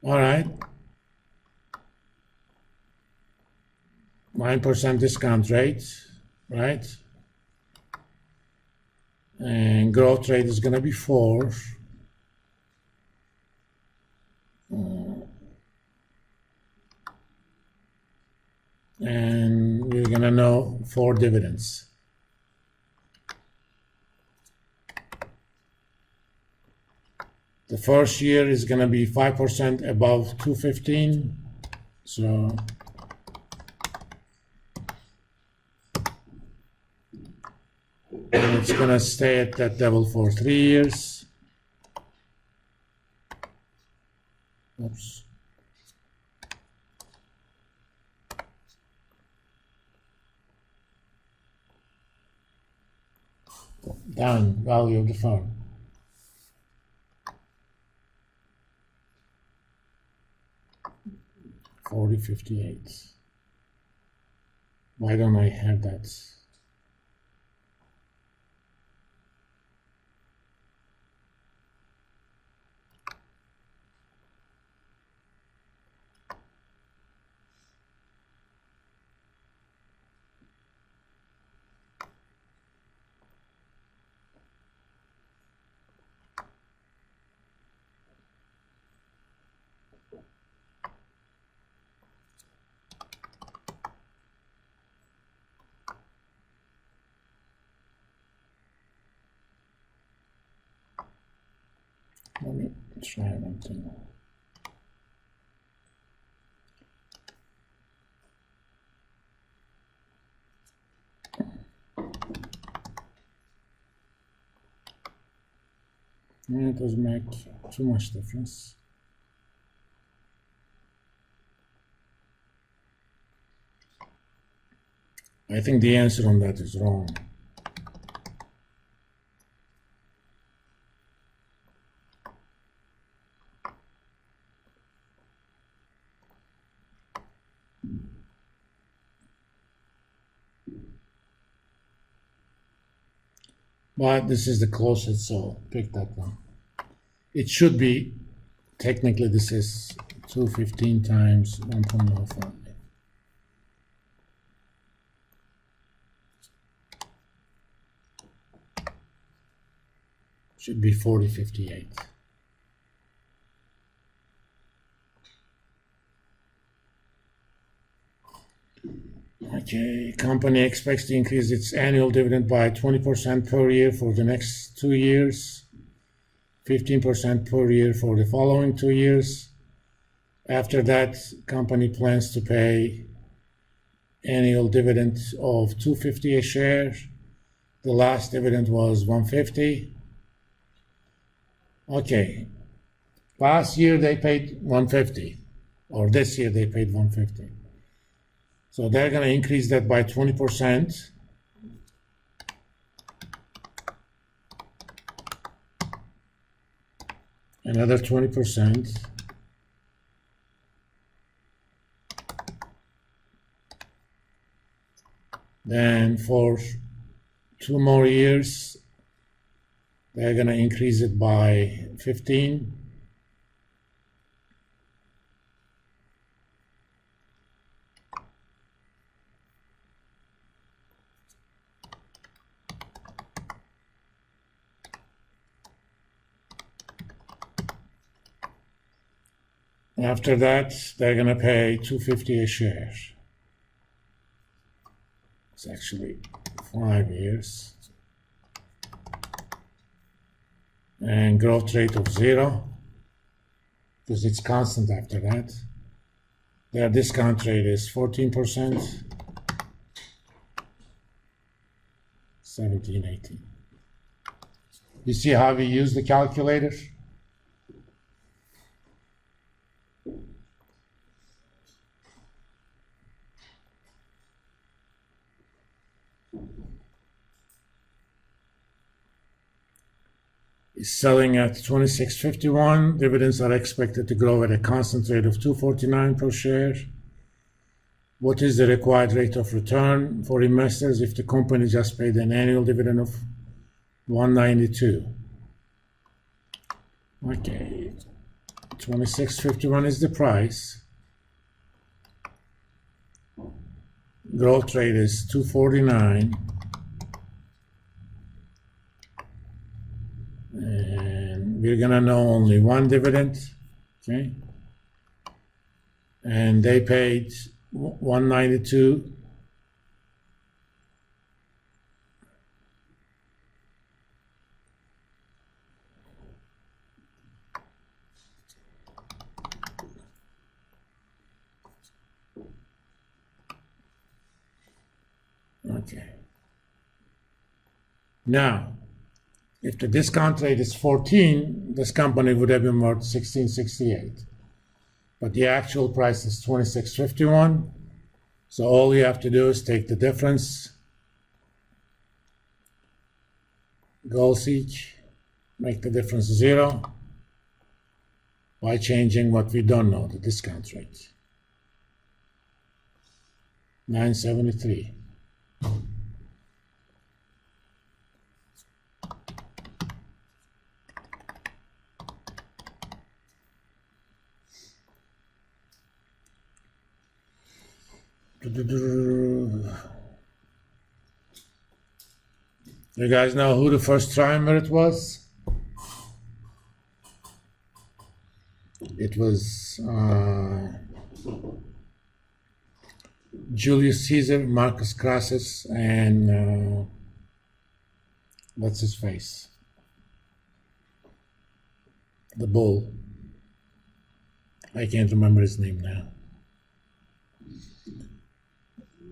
All right. 9% discount rate, right? And growth rate is going to be 4. And we're going to know 4 dividends. The first year is going to be 5% above 215. So and it's going to stay at that level for 3 years. Oops. Down value of the firm. $40.58. Why don't I have that? Let me try one thing. It doesn't make too much difference. I think the answer on that is wrong. But this is the closest, so pick that one. It should be, technically this is 215 times 1.05. Should be 40.58. Okay, company expects to increase its annual dividend by 20% per year for the next 2 years, 15% per year for the following 2 years. After that, company plans to pay annual dividend of $2.50 a share. The last dividend was $1.50. Okay, last year they paid $1.50, or this year they paid $1.50. So they're going to increase that by 20%. Another 20%. Then for 2 more years, they're going to increase it by 15. After that, they're going to pay $2.50 a share. It's actually 5 years. And growth rate of 0, because it's constant after that. Their discount rate is 14%. 17.18. You see how we use the calculator? Is selling at $26.51. Dividends are expected to grow at a constant rate of $2.49 per share. What is the required rate of return for investors if the company just paid an annual dividend of $1.92? Okay, 26.51 is the price. Growth rate is 249. And we're gonna know only one dividend, okay? And they paid 192. Okay. Now, if the discount rate is 14, this company would have been worth 1668. But the actual price is 26.51. So all you have to do is take the difference, goal seek, make the difference 0 by changing what we don't know, the discount rate. 973. You guys know who the first triumvirate was? It was Julius Caesar, Marcus Crassus, and what's his face? The bull. I can't remember his name now.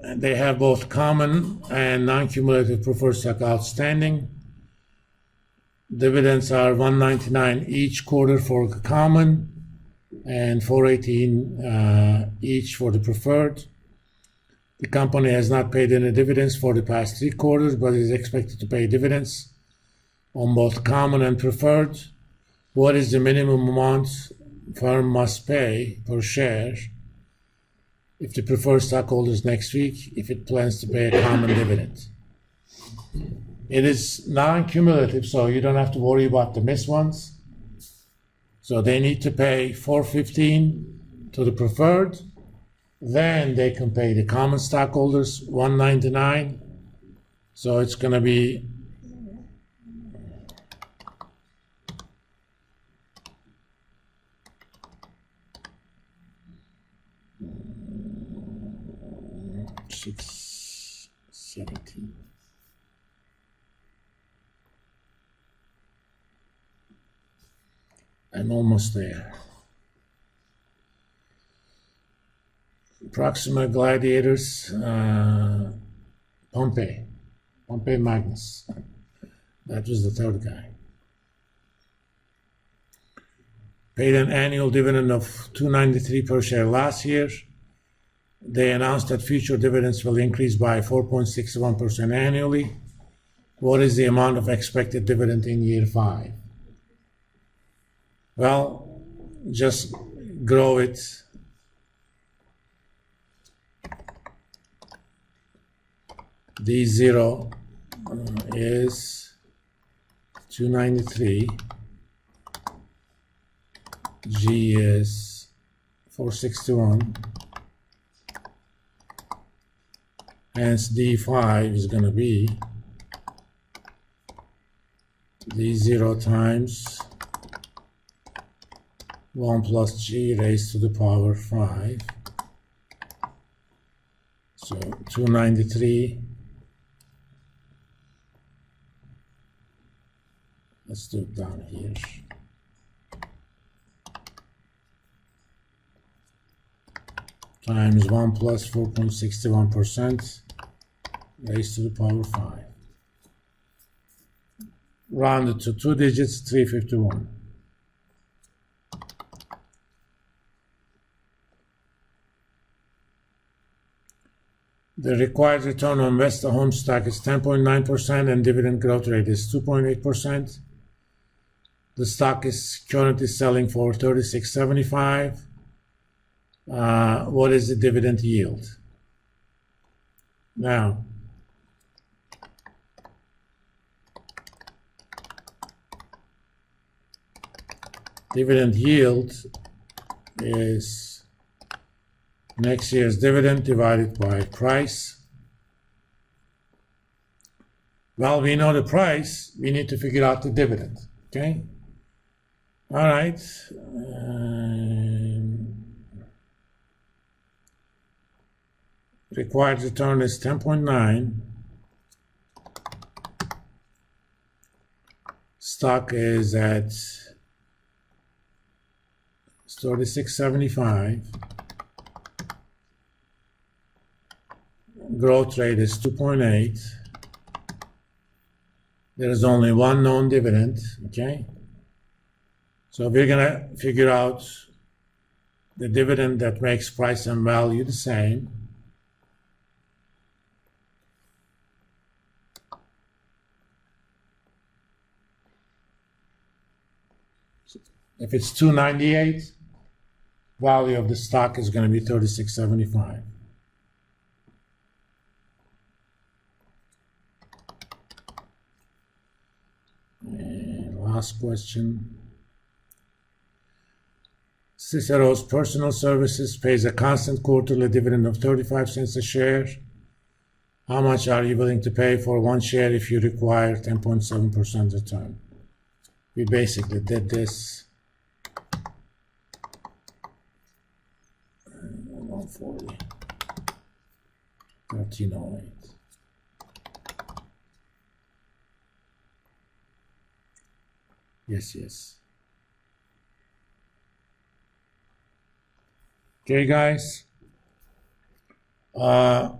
And they have both common and non-cumulative preferred stock outstanding. Dividends are $1.99 each quarter for the common and $4.18 each for the preferred. The company has not paid any dividends for the past 3 quarters, but is expected to pay dividends on both common and preferred. What is the minimum amount firm must pay per share if the preferred stockholders next week, if it plans to pay a common dividend? It is non-cumulative, so you don't have to worry about the missed ones. So they need to pay $4.15 to the preferred. Then they can pay the common stockholders $1.99. So it's going to be $6.17. I'm almost there. Proxima Gladiators, Pompey Magnus. That was the third guy. Paid an annual dividend of $2.93 per share last year. They announced that future dividends will increase by 4.61% annually. What is the amount of expected dividend in year 5? Well, just grow it. D0 is 293. G is 461. Hence D5 is going to be D0 times 1 plus G raised to the power 5. So 293. Let's do it down here. Times 1 plus 4.61% raised to the power 5. Rounded to 2 digits, 351. The required return on Vesta Home stock is 10.9% and dividend growth rate is 2.8%. The stock is currently selling for $36.75. What is the dividend yield? Now, dividend yield is next year's dividend divided by price. Well, we know the price, we need to figure out the dividend, okay? All right. Required return is 10.9. Stock is at 36.75. Growth rate is 2.8. There is only one known dividend, okay? So we're gonna figure out the dividend that makes price and value the same. If it's 298, value of the stock is going to be 36.75. And last question. Cicero's Personal Services pays a constant quarterly dividend of 35 cents a share. How much are you willing to pay for one share if you require 10.7% return? We basically did this. 140, 1308. Yes. Okay, guys. I'll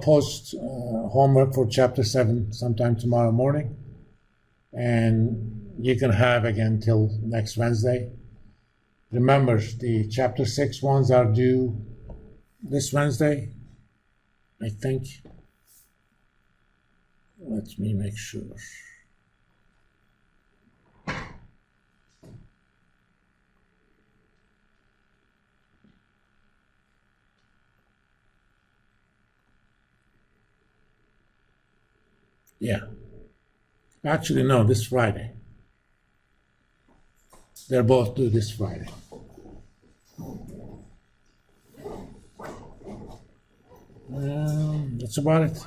post homework for chapter 7 sometime tomorrow morning. And you can have again till next Wednesday. Remember, the chapter 6 ones are due this Wednesday, I think. Let me make sure. Yeah. Actually, no, this Friday. They're both due this Friday. That's about it.